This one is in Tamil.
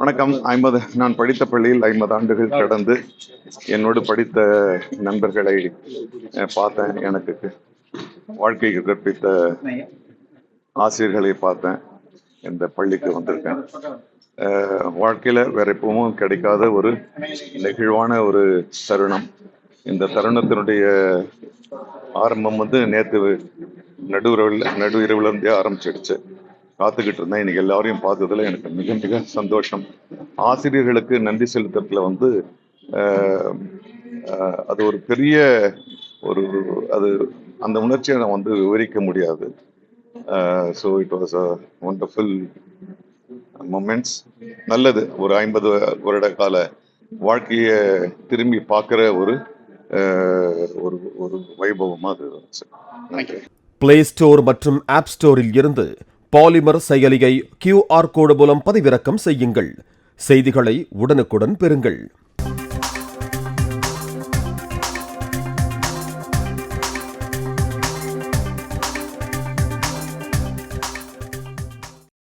வணக்கம். நான் படித்த பள்ளியில் 50 ஆண்டுகள் கடந்து என்னோடு படித்த நண்பர்களை பார்த்தேன். எனக்கு வாழ்க்கைக்கு கற்பித்த ஆசிரியர்களை பார்த்தேன். இந்த பள்ளிக்கு வந்திருக்கேன். வாழ்க்கையில வேற எப்பவும் கிடைக்காத ஒரு நெகிழ்வான ஒரு தருணம். இந்த தருணத்தினுடைய ஆரம்பம் நேற்று நடு இரவுல இருந்தே ஆரம்பிச்சிடுச்சு. காத்துக்கிட்டு இருந்தேன். இன்னைக்கு எல்லாரையும் பார்த்ததுல எனக்கு மிக மிக சந்தோஷம். ஆசிரியர்களுக்கு நன்றி செலுத்துறதுல அது ஒரு பெரிய ஒரு அது அந்த உணர்ச்சியை நான் விவரிக்க முடியாது. So it was a wonderful moments. நல்லது. ஒரு 50 வருட கால வாழ்க்கையை திரும்பி பார்க்குற ஒரு ஒரு வைபவமா அது இருந்துச்சு. பிளே ஸ்டோர் மற்றும் ஆப் ஸ்டோரில் இருந்து பாலிமர் செயலியை QR கோடு மூலம் பதிவிறக்கம் செய்யுங்கள். செய்திகளை உடனுக்குடன் பெறுங்கள்.